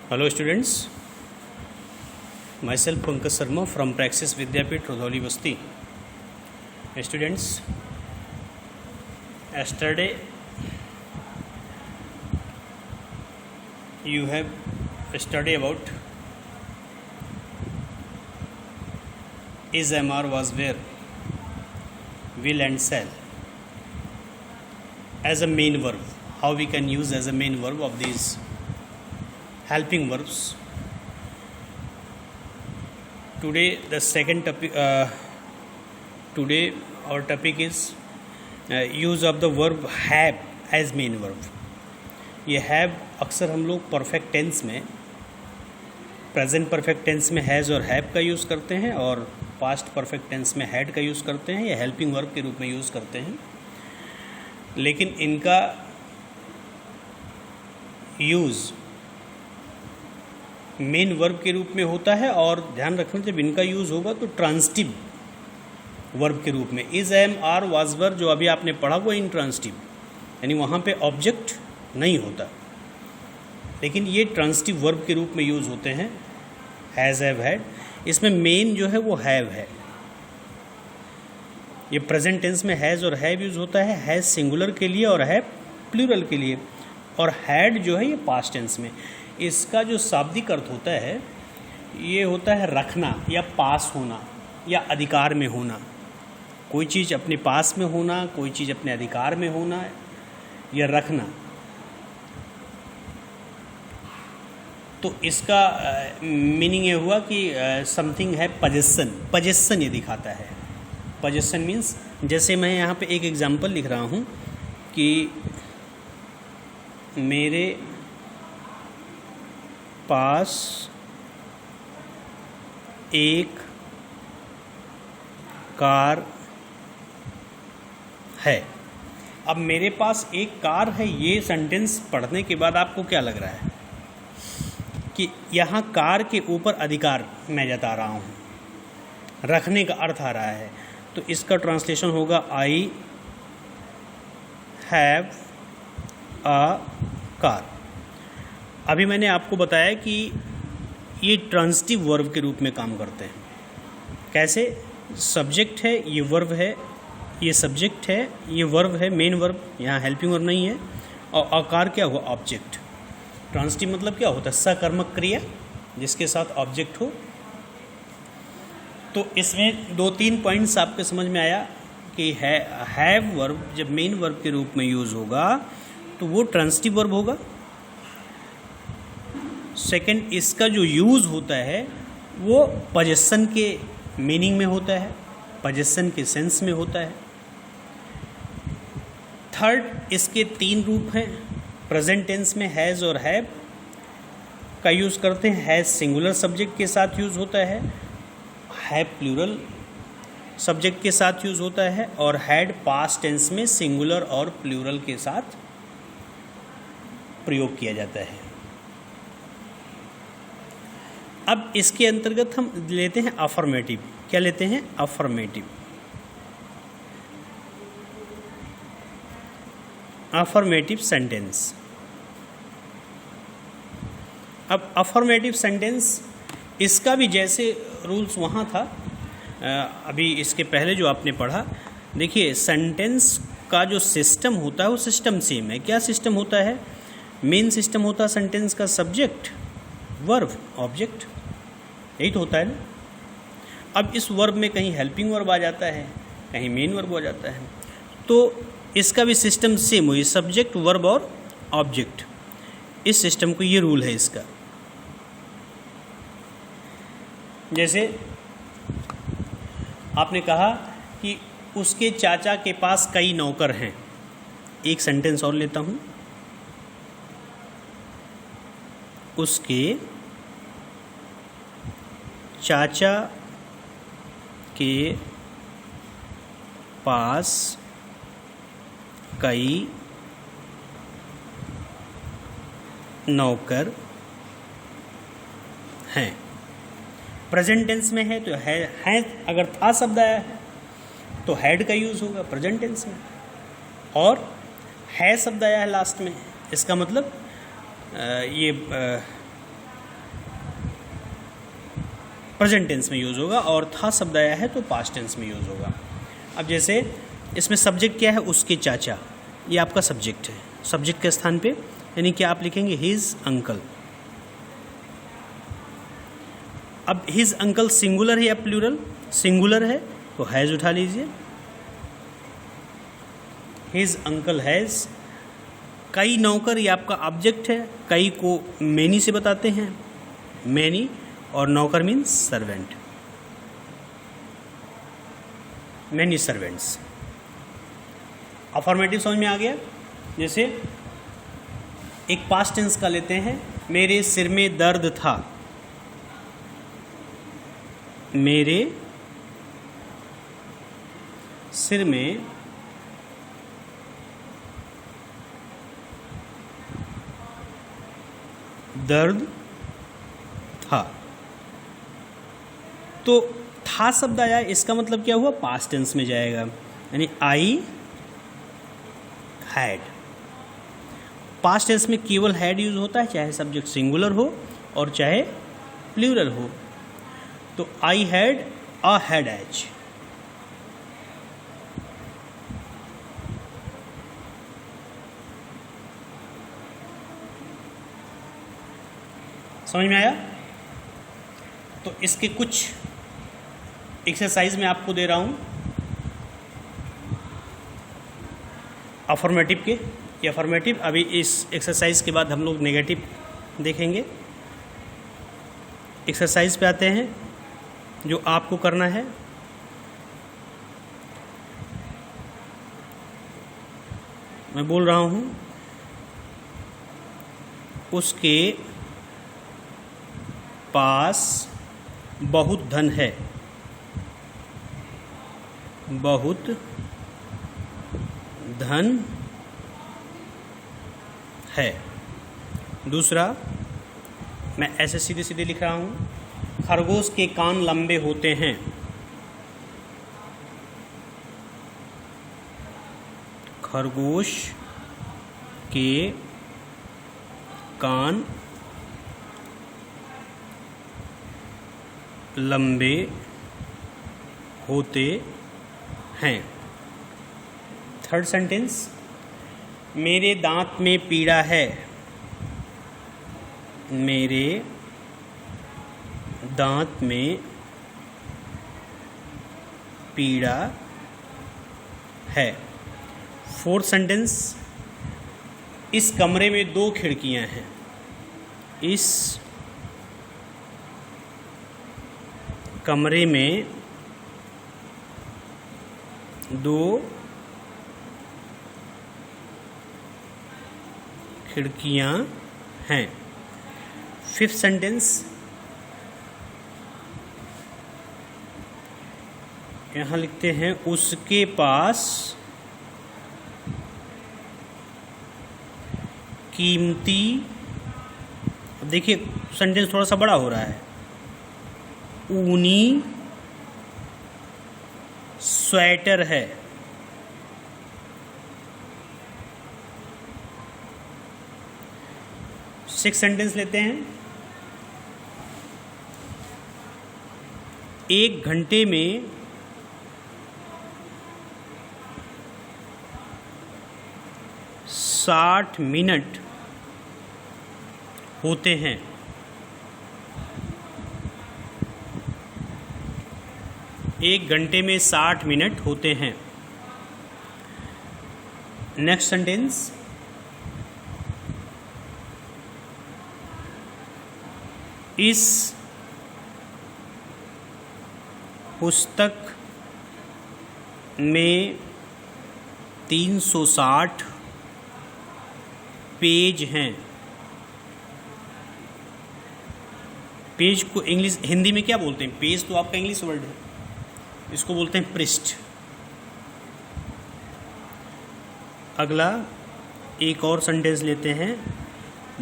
Hello students, myself Pankaj Sharma from Praxis Vidyapeeth Rodhauli Basti. Students, yesterday you have studied about is MR was where, will and shall as a main verb. How we can use as a main verb of these helping verbs. Today the second topic. Today our topic is use of the verb have as main verb. ये have अक्सर हम लोग perfect tense में, present perfect tense में has और have का use करते हैं और पास्ट परफेक्ट टेंस में हैड का यूज़ करते हैं या हेल्पिंग वर्ब के रूप में यूज़ करते हैं. लेकिन इनका यूज़ मेन वर्ब के रूप में होता है और ध्यान रखना जब इनका यूज़ होगा तो ट्रांसिटिव वर्ब के रूप में. Is am are was were जो अभी आपने पढ़ा वो इंट्रांसिटिव, यानी वहाँ पे ऑब्जेक्ट नहीं होता, लेकिन ये ट्रांसिटिव वर्ब के रूप में यूज़ होते हैं. हैज़ हैव हैड, इसमें मेन जो है वो हैव है. ये प्रेजेंट टेंस में हैज़ और हैव यूज़ होता है, हैज़ सिंगुलर के लिए और हैव प्लूरल के लिए, और हैड जो है ये पास्ट टेंस में. इसका जो शाब्दिक अर्थ होता है ये होता है रखना या पास होना या अधिकार में होना. कोई चीज़ अपने पास में होना, कोई चीज़ अपने अधिकार में होना या रखना. तो इसका मीनिंग ये हुआ कि समथिंग है पजेशन. पजेशन ये दिखाता है. पजेशन मीन्स, जैसे मैं यहाँ पे एक एग्जांपल लिख रहा हूँ कि मेरे पास एक कार है. अब मेरे पास एक कार है, ये सेंटेंस पढ़ने के बाद आपको क्या लग रहा है कि यहाँ कार के ऊपर अधिकार मैं जता रहा हूँ, रखने का अर्थ आ रहा है. तो इसका ट्रांसलेशन होगा आई हैव अ कार. अभी मैंने आपको बताया कि ये ट्रांसिटिव वर्ब के रूप में काम करते हैं. कैसे? सब्जेक्ट है, ये वर्ब है, ये सब्जेक्ट है, ये वर्ब है, मेन वर्ब, यहाँ हेल्पिंग वर्ब नहीं है, और आकार क्या हुआ? ऑब्जेक्ट. ट्रांसिटिव मतलब क्या होता है? सकर्मक क्रिया जिसके साथ ऑब्जेक्ट हो. तो इसमें 2-3 पॉइंट्स आपके समझ में आया कि हैव वर्ब जब मेन वर्ब के रूप में यूज़ होगा तो वो ट्रांसिटिव वर्ब होगा. सेकंड, इसका जो यूज़ होता है वो पजेशन के मीनिंग में होता है, पजेशन के सेंस में होता है. थर्ड, इसके 3 रूप हैं. प्रेजेंट टेंस में हैज़ और हैव का यूज़ करते हैं. हैज़ सिंगुलर सब्जेक्ट के साथ यूज़ होता है, हैव प्लूरल सब्जेक्ट के साथ यूज़ होता है, और हैड पास्ट टेंस में सिंगुलर और प्लूरल के साथ प्रयोग किया जाता है. अब इसके अंतर्गत हम लेते हैं अफर्मेटिव. क्या लेते हैं? अफर्मेटिव. Affirmative sentence. अब अफर्मेटिव सेंटेंस, इसका भी जैसे रूल्स वहाँ था, अभी इसके पहले जो आपने पढ़ा, देखिए सेंटेंस का जो सिस्टम होता है वो सिस्टम सेम है. क्या सिस्टम होता है? मेन सिस्टम होता है सेंटेंस का सब्जेक्ट, वर्ब, ऑब्जेक्ट. यही तो होता है ना. अब इस वर्ब में कहीं हेल्पिंग वर्ब आ जाता है, कहीं मेन वर्ब हो जाता है, तो इसका भी सिस्टम सेम हुई, सब्जेक्ट, वर्ब और ऑब्जेक्ट. इस सिस्टम को, ये रूल है इसका. जैसे आपने कहा कि उसके चाचा के पास कई नौकर हैं. एक सेंटेंस और लेता हूँ. उसके चाचा के पास कई नौकर हैं. प्रेजेंट टेंस में है तो है अगर था शब्द आया है तो हैड का यूज़ होगा प्रेजेंट टेंस में, और है शब्द आया है लास्ट में, इसका मतलब ये प्रेजेंट टेंस में यूज़ होगा, और था शब्द आया है तो पास्ट टेंस में यूज़ होगा। अब जैसे इसमें सब्जेक्ट क्या है, उसके चाचा, ये आपका सब्जेक्ट है। सब्जेक्ट के स्थान पे यानी कि आप लिखेंगे हिज अंकल। अब हिज अंकल सिंगुलर है या प्लूरल? सिंगुलर है तो हैज़ उठा लीजिए, हिज अंकल हैज़। कई नौकर, ये आपका ऑब्जेक्ट है, कई को मैनी से बताते हैं, मैनी, और नौकर means servant, many servants. Affirmative समझ में आ गया? जैसे एक पास्ट टेंस का लेते हैं, मेरे सिर में दर्द था, मेरे सिर में दर्द था। तो था शब्द आया, इसका मतलब क्या हुआ, पास्ट टेंस में जाएगा, यानी आई हैड। पास्ट टेंस में केवल हैड यूज होता है, चाहे सब्जेक्ट सिंगुलर हो और चाहे प्लूरल हो। तो आई हैड अ हेडेक। समझ में आया? तो इसके कुछ एक्सरसाइज मैं आपको दे रहा हूँ अफर्मेटिव के। ये अफर्मेटिव, अभी इस एक्सरसाइज के बाद हम लोग नेगेटिव देखेंगे। एक्सरसाइज पे आते हैं, जो आपको करना है मैं बोल रहा हूँ, उसके पास बहुत धन है, बहुत धन है। दूसरा, मैं ऐसे सीधे सीधे लिख रहा हूँ, खरगोश के कान लंबे होते हैं, खरगोश के कान लंबे होते हैं। थर्ड सेंटेंस, मेरे दांत में पीड़ा है, मेरे दांत में पीड़ा है। फोर्थ सेंटेंस, इस कमरे में 2 खिड़कियां हैं, इस कमरे में 2 खिड़कियां हैं। फिफ्थ सेंटेंस, यहाँ लिखते हैं उसके पास कीमती, देखिए सेंटेंस थोड़ा सा बड़ा हो रहा है, ऊनी स्वेटर है। सिक्स सेंटेंस लेते हैं, 1 घंटे में 60 मिनट होते हैं। एक घंटे में 60 मिनट होते हैं। नेक्स्ट सेंटेंस, इस पुस्तक में 360 पेज हैं। पेज को इंग्लिश हिंदी में क्या बोलते हैं? पेज तो आपका इंग्लिश वर्ड है, इसको बोलते हैं पृष्ठ। अगला एक और सेंटेंस लेते हैं,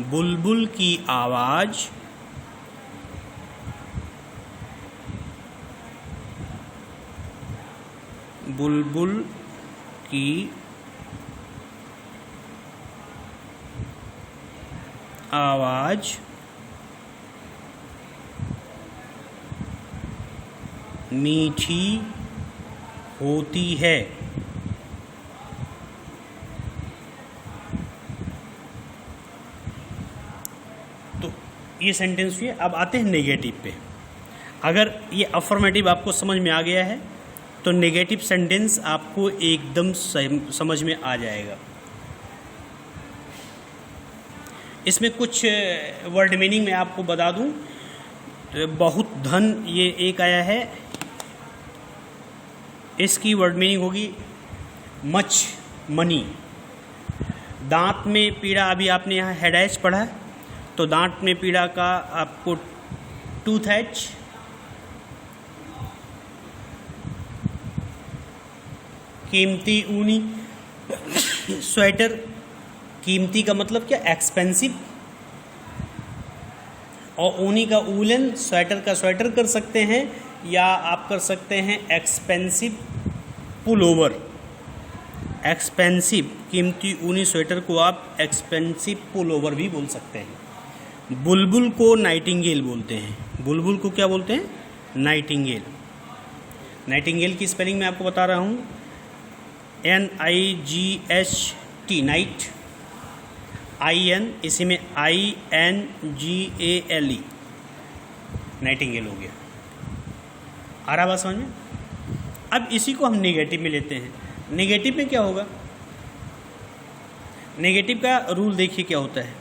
बुलबुल की आवाज़ बुलबुल की आवाज़ मीठी होती है। तो ये सेंटेंस हुए। अब आते हैं नेगेटिव पे। अगर ये अफर्मेटिव आपको समझ में आ गया है तो नेगेटिव सेंटेंस आपको एकदम समझ में आ जाएगा। इसमें कुछ वर्ड मीनिंग मैं आपको बता दूं। तो बहुत धन, ये एक आया है, इसकी वर्ड मीनिंग होगी मच मनी। दांत में पीड़ा, अभी आपने यहाँ हेडेच पढ़ा है, तो दांत में पीड़ा का आपको टूथ एच। कीमती ऊनी स्वेटर, कीमती का मतलब क्या, एक्सपेंसिव, और ऊनी का ऊलन, स्वेटर का स्वेटर कर सकते हैं, या आप कर सकते हैं एक्सपेंसिव पुलोवर। एक्सपेंसिव कीमती ऊनी स्वेटर को आप एक्सपेंसिव पुलोवर भी बोल सकते हैं। बुलबुल को नाइटिंगेल बोलते हैं। बुलबुल को क्या बोलते हैं, नाइटिंगेल। नाइटिंगेल की स्पेलिंग मैं आपको बता रहा हूँ, NIGHT, नाइट, IN, इसी में INGALE, नाइटिंगेल हो गया। आ रहा बात समझ में। अब इसी को हम नेगेटिव में लेते हैं। नेगेटिव में क्या होगा, नेगेटिव का रूल देखिए क्या होता है।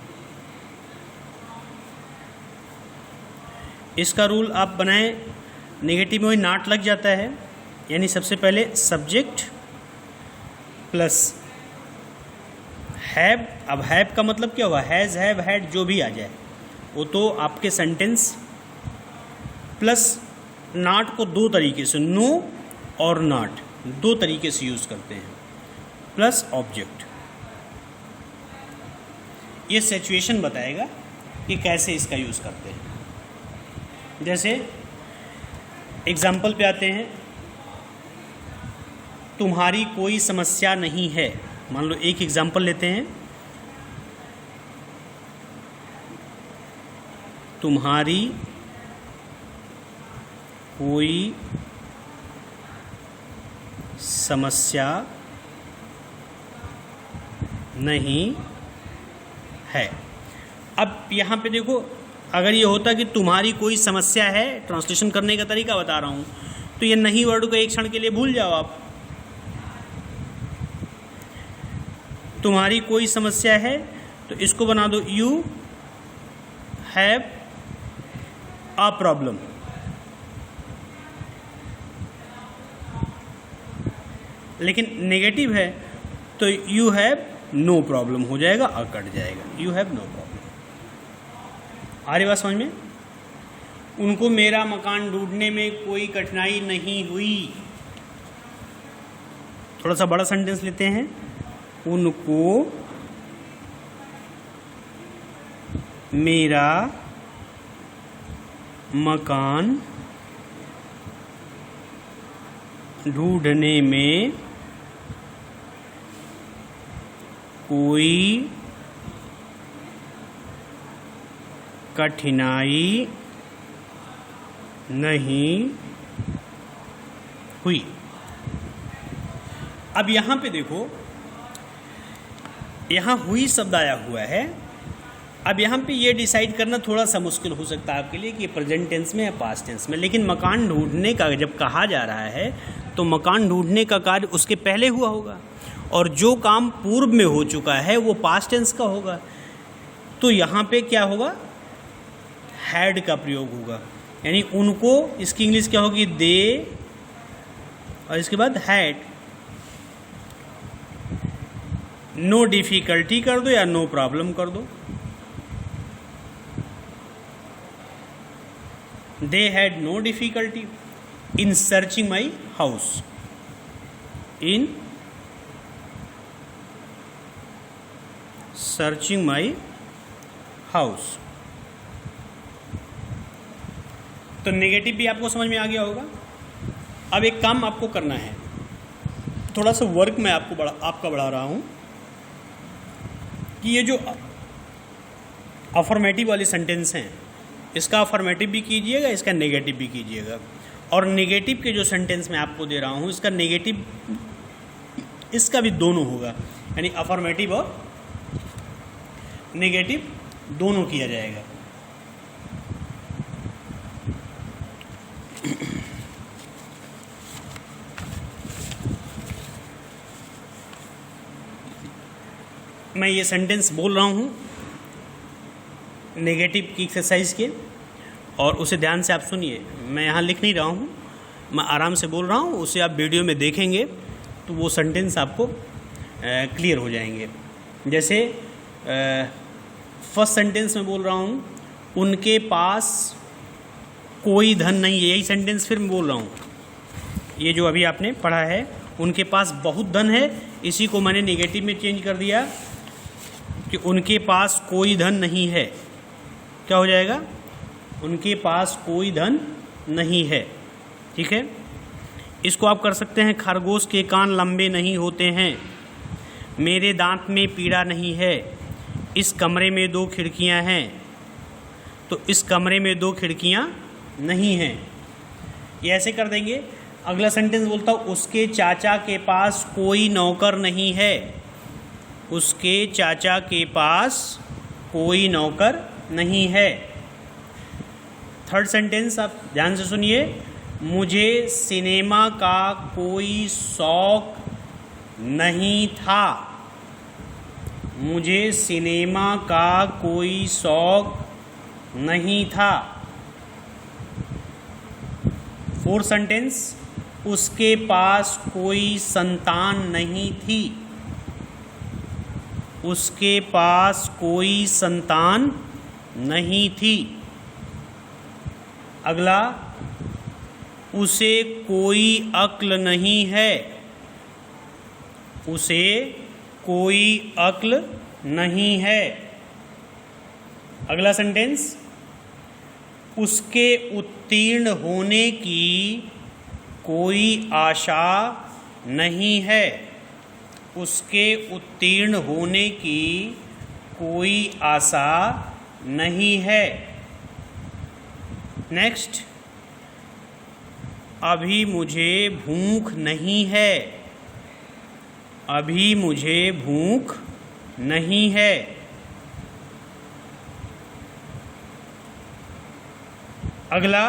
इसका रूल आप बनाएं, नेगेटिव में वही नॉट लग जाता है, यानी सबसे पहले सब्जेक्ट प्लस हैव। अब हैव का मतलब क्या हुआ, हैज़, हैव, हैड, जो भी आ जाए वो तो आपके सेंटेंस, प्लस नॉट को दो तरीके से, नो और नॉट, दो तरीके से यूज़ करते हैं, प्लस ऑब्जेक्ट। ये सिचुएशन बताएगा कि कैसे इसका यूज़ करते हैं। जैसे एग्जाम्पल पे आते हैं, तुम्हारी कोई समस्या नहीं है। मान लो एक एग्जाम्पल लेते हैं, तुम्हारी कोई समस्या नहीं है। अब यहाँ पे देखो, अगर ये होता कि तुम्हारी कोई समस्या है, ट्रांसलेशन करने का तरीका बता रहा हूँ, तो ये नहीं वर्ड को एक क्षण के लिए भूल जाओ आप। तुम्हारी कोई समस्या है तो इसको बना दो यू हैव अ प्रॉब्लम। लेकिन नेगेटिव है तो यू हैव नो प्रॉब्लम हो जाएगा, अ कट जाएगा, यू हैव नो प्रॉब्लम। आ रही बात समझ में। उनको मेरा मकान ढूंढने में कोई कठिनाई नहीं हुई। थोड़ा सा बड़ा सेंटेंस लेते हैं, उनको मेरा मकान ढूंढने में कोई कठिनाई नहीं हुई। अब यहाँ पे देखो, यहाँ हुई शब्द आया हुआ है। अब यहाँ पे ये डिसाइड करना थोड़ा सा मुश्किल हो सकता है आपके लिए कि प्रेजेंट टेंस में या पास्ट टेंस में, लेकिन मकान ढूंढने का जब कहा जा रहा है तो मकान ढूंढने का कार्य उसके पहले हुआ होगा, और जो काम पूर्व में हो चुका है वो पास्ट टेंस का होगा। तो यहाँ पे क्या होगा, हैड का प्रयोग होगा, यानी उनको, इसकी इंग्लिश क्या होगी, दे, और इसके बाद हैड। नो डिफिकल्टी कर दो या नो प्रॉब्लम कर दो। They had no difficulty in searching my house. In searching my house. तो नेगेटिव भी आपको समझ में आ गया होगा। अब एक काम आपको करना है, थोड़ा सा वर्क मैं आपका बढ़ा रहा हूँ कि ये जो अफर्मेटिव वाले सेंटेंस हैं, इसका अफर्मेटिव भी कीजिएगा, इसका नेगेटिव भी कीजिएगा। और नेगेटिव के जो सेंटेंस मैं आपको दे रहा हूँ इसका नेगेटिव इसका भी दोनों होगा, यानी अफर्मेटिव और नेगेटिव दोनों किया जाएगा। मैं ये सेंटेंस बोल रहा हूँ नेगेटिव की एक्सरसाइज के, और उसे ध्यान से आप सुनिए। मैं यहाँ लिख नहीं रहा हूँ, मैं आराम से बोल रहा हूँ, उसे आप वीडियो में देखेंगे तो वो सेंटेंस आपको क्लियर हो जाएंगे। जैसे फर्स्ट सेंटेंस में बोल रहा हूँ, उनके पास कोई धन नहीं है। यही सेंटेंस फिर मैं बोल रहा हूँ, ये जो अभी आपने पढ़ा है, उनके पास बहुत धन है, इसी को मैंने नेगेटिव में चेंज कर दिया कि उनके पास कोई धन नहीं है। क्या हो जाएगा? उनके पास कोई धन नहीं है। ठीक है, इसको आप कर सकते हैं, खरगोश के कान लंबे नहीं होते हैं, मेरे दांत में पीड़ा नहीं है, इस कमरे में 2 खिड़कियां हैं, तो इस कमरे में 2 खिड़कियां नहीं हैं। ये ऐसे कर देंगे। अगला सेंटेंस बोलता हूँ, उसके चाचा के पास कोई नौकर नहीं है। उसके चाचा के पास कोई नौकर नहीं है। थर्ड सेंटेंस आप ध्यान से सुनिए, मुझे सिनेमा का कोई शौक नहीं था। मुझे सिनेमा का कोई शौक नहीं था। फोर्थ सेंटेंस, उसके पास कोई संतान नहीं थी। उसके पास कोई संतान नहीं थी। अगला, उसे कोई अक्ल नहीं है। उसे कोई अक्ल नहीं है। अगला सेंटेंस, उसके उत्तीर्ण होने की कोई आशा नहीं है। उसके उत्तीर्ण होने की कोई आशा नहीं है। नेक्स्ट, अभी मुझे भूख नहीं है। अभी मुझे भूख नहीं है। अगला,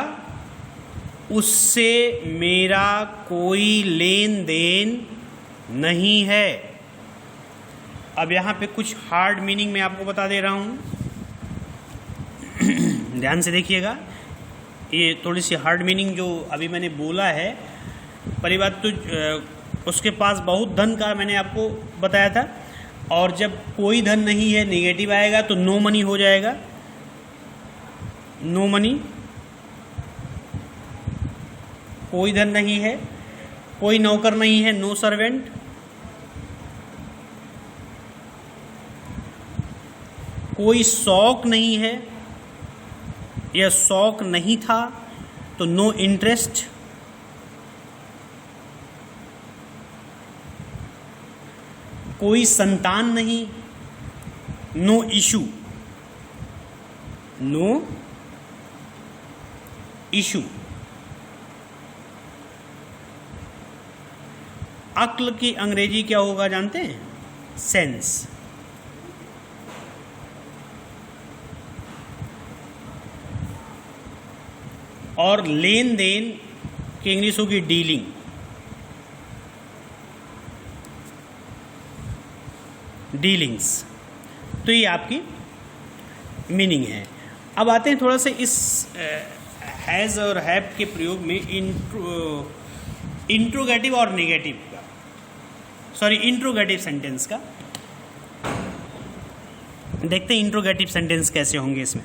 उससे मेरा कोई लेन देन नहीं है। अब यहाँ पे कुछ हार्ड मीनिंग मैं आपको बता दे रहा हूँ, ध्यान से देखिएगा। ये थोड़ी सी हार्ड मीनिंग जो अभी मैंने बोला है, पहली बात तो उसके पास बहुत धन का मैंने आपको बताया था, और जब कोई धन नहीं है नेगेटिव आएगा तो नो मनी हो जाएगा। नो मनी, कोई धन नहीं है, कोई नौकर नहीं है, नो सर्वेंट। कोई शौक नहीं है या शौक नहीं था तो नो इंटरेस्ट। कोई संतान नहीं, नो इशू। No issue. अक्ल की अंग्रेजी क्या होगा जानते हैं? सेंस। और लेन देन की इंग्लिश होगी डीलिंग। डीलिंग्स। तो ये आपकी मीनिंग है। अब आते हैं थोड़ा सा इस हैज़ और हैव के प्रयोग में इंट्रोगेटिव और नेगेटिव का, सॉरी इंट्रोगेटिव सेंटेंस का। देखते हैं इंट्रोगेटिव सेंटेंस कैसे होंगे इसमें।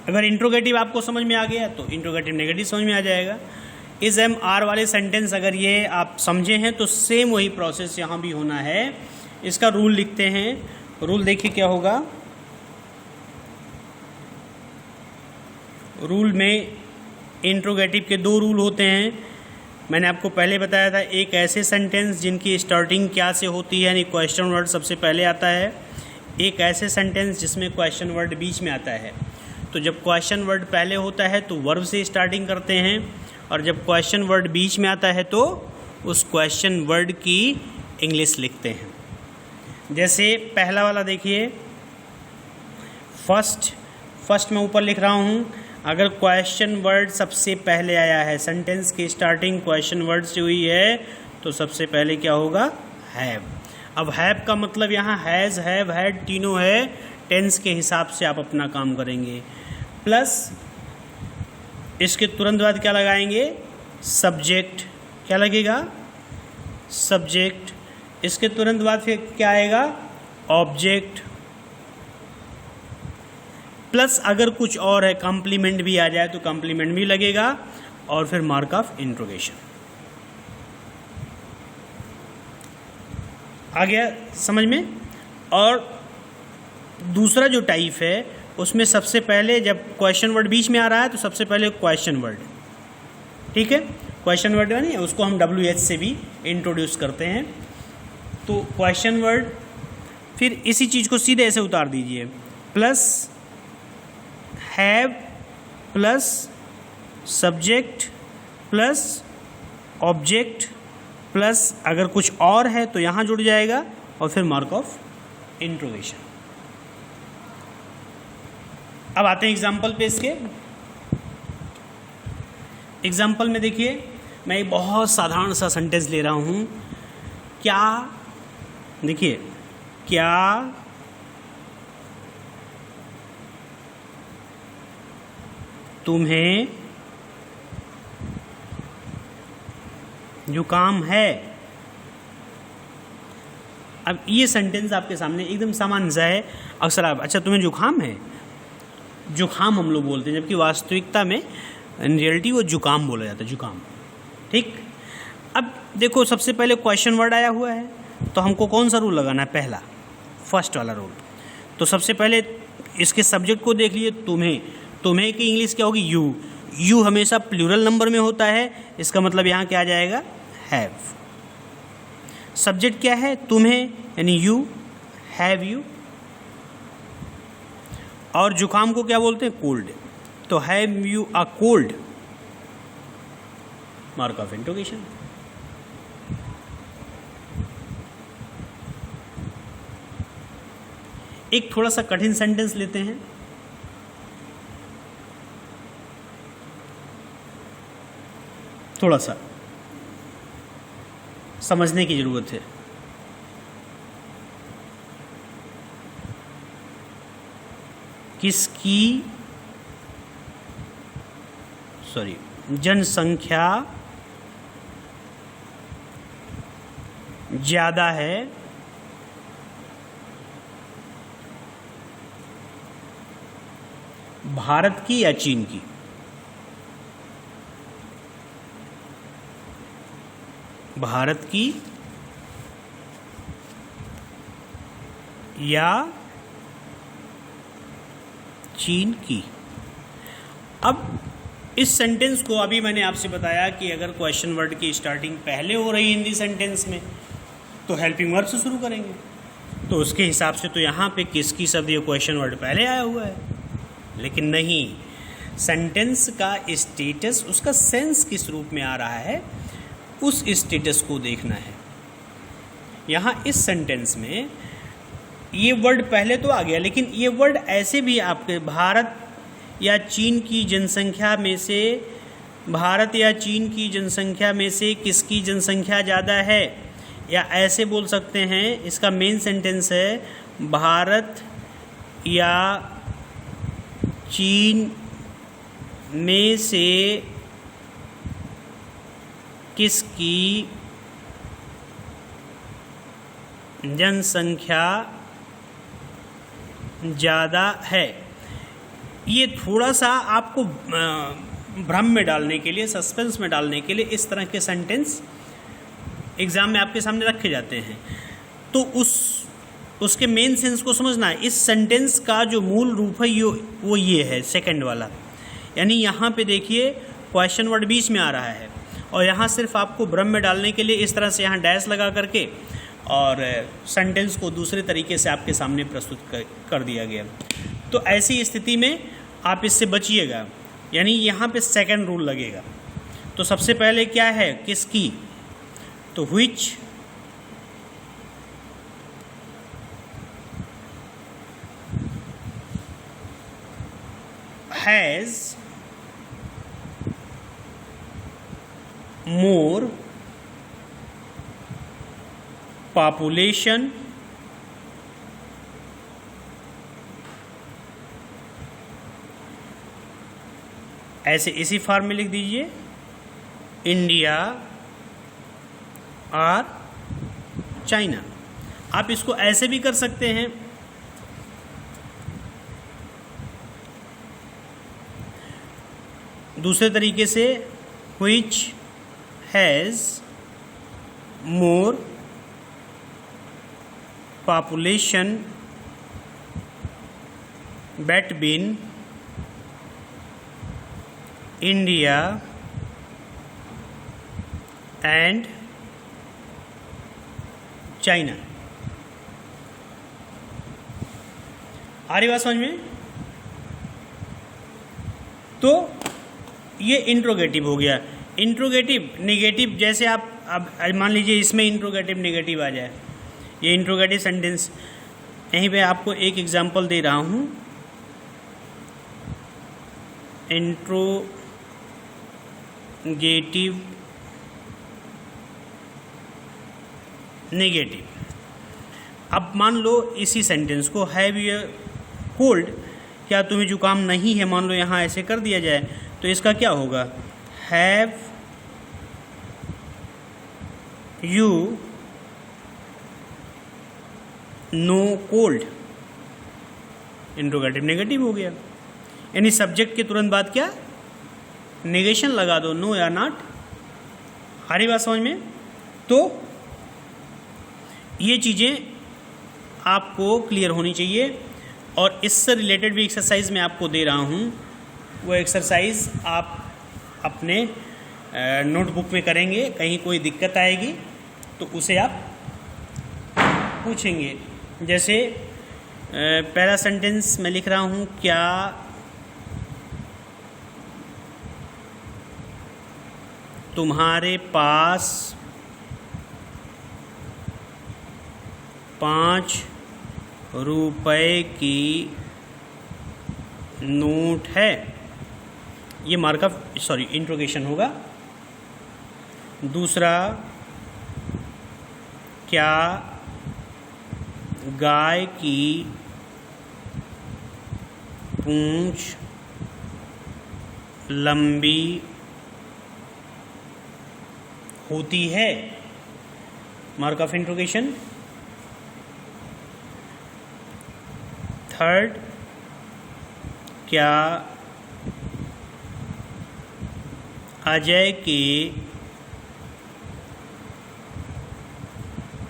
अगर इंट्रोगेटिव आपको समझ में आ गया तो इंट्रोगेटिव नेगेटिव समझ में आ जाएगा। इस एम आर वाले सेंटेंस अगर ये आप समझे हैं तो सेम वही प्रोसेस यहाँ भी होना है। इसका रूल लिखते हैं। रूल देखिए क्या होगा। रूल में इंट्रोगेटिव के 2 रूल होते हैं। मैंने आपको पहले बताया था एक ऐसे सेंटेंस जिनकी स्टार्टिंग क्या से होती है, यानी क्वेश्चन वर्ड सबसे पहले आता है, एक ऐसे सेंटेंस जिसमें क्वेश्चन वर्ड बीच में आता है। तो जब क्वेश्चन वर्ड पहले होता है तो वर्ब से स्टार्टिंग करते हैं, और जब क्वेश्चन वर्ड बीच में आता है तो उस क्वेश्चन वर्ड की इंग्लिश लिखते हैं। जैसे पहला वाला देखिए, फर्स्ट मैं ऊपर लिख रहा हूँ। अगर क्वेश्चन वर्ड सबसे पहले आया है, सेंटेंस की स्टार्टिंग क्वेश्चन वर्ड से हुई है, तो सबसे पहले क्या होगा? हैव। अब हैव का मतलब यहाँ हैज़, हैव, हैड तीनों है। टेंस के हिसाब से आप अपना काम करेंगे। प्लस इसके तुरंत बाद क्या लगाएंगे? सब्जेक्ट। क्या लगेगा? सब्जेक्ट। इसके तुरंत बाद फिर क्या आएगा? ऑब्जेक्ट। प्लस अगर कुछ और है, कॉम्प्लीमेंट भी आ जाए तो कॉम्प्लीमेंट भी लगेगा, और फिर मार्क ऑफ इंट्रोगेशन। आ गया समझ में? और दूसरा जो टाइप है उसमें सबसे पहले जब क्वेश्चन वर्ड बीच में आ रहा है तो सबसे पहले क्वेश्चन वर्ड, ठीक है, क्वेश्चन वर्ड नहीं, उसको हम WH से भी इंट्रोड्यूस करते हैं। तो क्वेश्चन वर्ड, फिर इसी चीज़ को सीधे ऐसे उतार दीजिए, plus have plus subject plus object plus अगर कुछ और है तो यहाँ जुड़ जाएगा, और फिर मार्क ऑफ इंट्रोगेशन। अब आते हैं एग्जाम्पल पे इसके। एग्जाम्पल में देखिए, मैं एक बहुत साधारण सा सेंटेंस ले रहा हूँ। क्या, देखिए, क्या तुम्हें जुकाम है? अब ये सेंटेंस आपके सामने एकदम सामान्य सा है। अक्सर आप, अच्छा तुम्हें जुकाम है, जुकाम हम लोग बोलते हैं, जबकि वास्तविकता में इन रियलिटी वो जुकाम बोला जाता है, जुकाम, ठीक। अब देखो सबसे पहले क्वेश्चन वर्ड आया हुआ है, तो हमको कौन सा रूल लगाना है? पहला, फर्स्ट वाला रूल। तो सबसे पहले इसके सब्जेक्ट को देख लिए, तुम्हें। तुम्हें की इंग्लिश क्या होगी? यू। यू हमेशा प्लूरल नंबर में होता है, इसका मतलब यहाँ क्या आ जाएगा? हैव। सब्जेक्ट क्या है? तुम्हें, यानी यू, हैव यू। और जुकाम को क्या बोलते हैं? कोल्ड। तो have you a cold, mark of interrogation. एक थोड़ा सा कठिन सेंटेंस लेते हैं। थोड़ा सा समझने की जरूरत है। किसकी जनसंख्या ज़्यादा है? भारत की या चीन की? भारत की या चीन की? अब इस सेंटेंस को अभी मैंने आपसे बताया कि अगर क्वेश्चन वर्ड की स्टार्टिंग पहले हो रही हिंदी सेंटेंस में तो हेल्पिंग वर्ब से शुरू करेंगे। तो उसके हिसाब से तो यहाँ पे किसकी शब्द ये क्वेश्चन वर्ड पहले आया हुआ है, लेकिन नहीं, सेंटेंस का स्टेटस, उसका सेंस किस रूप में आ रहा है, उस स्टेटस को देखना है। यहाँ इस सेंटेंस में ये वर्ड पहले तो आ गया, लेकिन ये वर्ड ऐसे भी आपके भारत या चीन की जनसंख्या में से, भारत या चीन की जनसंख्या में से किसकी जनसंख्या ज़्यादा है, या ऐसे बोल सकते हैं, इसका मेन सेंटेंस है भारत या चीन में से किसकी जनसंख्या ज़्यादा है। ये थोड़ा सा आपको भ्रम में डालने के लिए, सस्पेंस में डालने के लिए इस तरह के सेंटेंस एग्ज़ाम में आपके सामने रखे जाते हैं। तो उसके मेन सेंस को समझना है। इस सेंटेंस का जो मूल रूप है वो ये है, सेकंड वाला। यानी यहाँ पे देखिए क्वेश्चन वर्ड बीच में आ रहा है और यहाँ सिर्फ आपको भ्रम में डालने के लिए इस तरह से यहाँ डैश लगा करके और सेंटेंस को दूसरे तरीके से आपके सामने प्रस्तुत कर दिया गया। तो ऐसी स्थिति में आप इससे बचिएगा, यानी यहाँ पे सेकंड रूल लगेगा। तो सबसे पहले क्या है, किसकी, तो व्हिच हैज़ more population ऐसे इसी फॉर्म में लिख दीजिए, इंडिया और चाइना। आप इसको ऐसे भी कर सकते हैं, दूसरे तरीके से, which has more population between India and China। आ रही बात समझ में? तो ये इंट्रोगेटिव हो गया। इंट्रोगेटिव नेगेटिव, जैसे आप अब मान लीजिए इसमें इंट्रोगेटिव नेगेटिव आ जाए, ये इंट्रोगेटिव सेंटेंस, यहीं पे आपको एक एग्जांपल दे रहा हूँ। Interrogative negative. अब मान लो इसी सेंटेंस को, हैव यू कोल्ड, क्या तुम्हें जुकाम नहीं है, मान लो यहाँ ऐसे कर दिया जाए, तो इसका क्या होगा, have you know cold, interrogative negative हो गया। यानी सब्जेक्ट के तुरंत बाद क्या, नेगेशन लगा दो, नो या नॉट। आ रही बात समझ में? तो ये चीज़ें आपको क्लियर होनी चाहिए। और इससे रिलेटेड भी एक्सरसाइज मैं आपको दे रहा हूँ, वो एक्सरसाइज आप अपने नोटबुक में करेंगे, कहीं कोई दिक्कत आएगी तो उसे आप पूछेंगे। जैसे पहला सेंटेंस मैं लिख रहा हूँ, क्या तुम्हारे पास 5 रुपए की नोट है। ये मार्क ऑफ इंट्रोगेशन होगा। दूसरा, क्या गाय की पूंछ लंबी होती है, मार्क ऑफ इंट्रोगेशन। थर्ड, क्या अजय के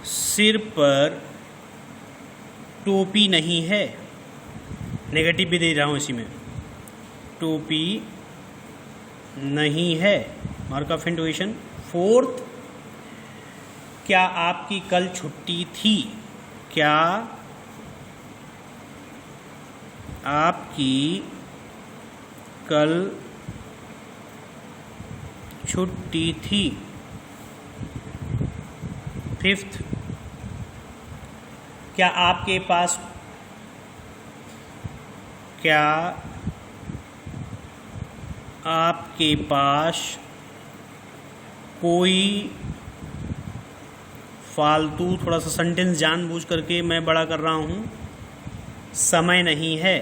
सिर पर टोपी नहीं है, नेगेटिव भी दे रहा हूँ इसी में, टोपी नहीं है, मार्क ऑफ इंट्रोगेशन। फोर्थ, क्या आपकी कल छुट्टी थी, क्या आपकी कल छुट्टी थी। फिफ्थ, क्या आपके पास कोई फालतू, थोड़ा सा सेंटेंस जानबूझ करके मैं बड़ा कर रहा हूँ, समय नहीं है।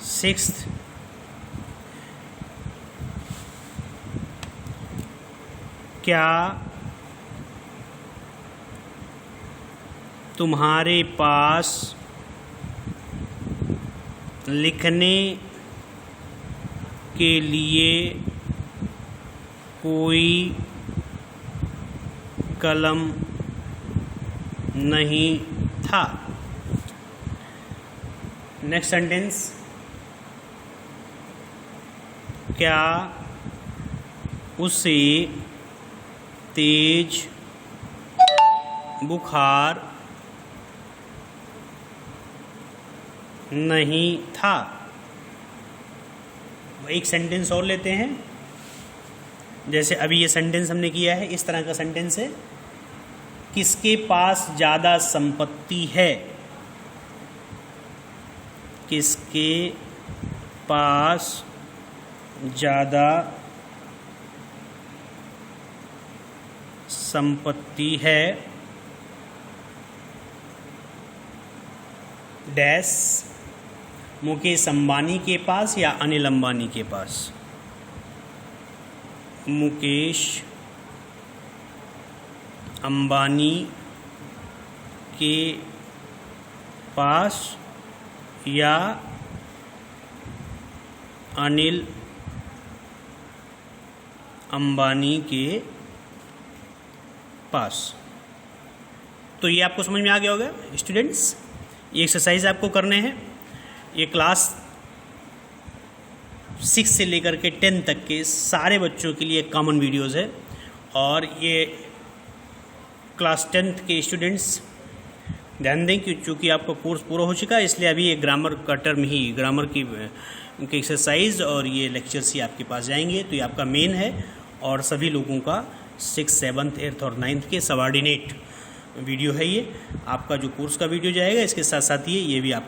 सिक्स्थ, क्या तुम्हारे पास लिखने के लिए कोई कलम नहीं था। नेक्स्ट सेंटेंस, क्या उसे तेज बुखार नहीं था। एक सेंटेंस और लेते हैं, जैसे अभी ये सेंटेंस हमने किया है, इस तरह का सेंटेंस है, किसके पास ज़्यादा संपत्ति है। किसके पास ज़्यादा संपत्ति है, डैश, मुकेश अंबानी के पास या अनिल अंबानी के पास। मुकेश अंबानी के पास या अनिल अंबानी के पास। तो ये आपको समझ में आ गया होगा स्टूडेंट्स। ये एक्सरसाइज आपको करने हैं। ये क्लास 6 से लेकर के 10 तक के सारे बच्चों के लिए कॉमन वीडियोस है, और ये क्लास 10th के स्टूडेंट्स ध्यान दें कि चूँकि आपका कोर्स पूरा हो चुका है, इसलिए अभी ये ग्रामर का टर्म ही, ग्रामर की एक्सरसाइज और ये लेक्चर्स ही आपके पास जाएंगे। तो ये आपका मेन है, और सभी लोगों का 6th, 7th, 8th और 9th के सबऑर्डिनेट वीडियो है। ये आपका जो कोर्स का वीडियो जाएगा, इसके साथ साथ ये भी आप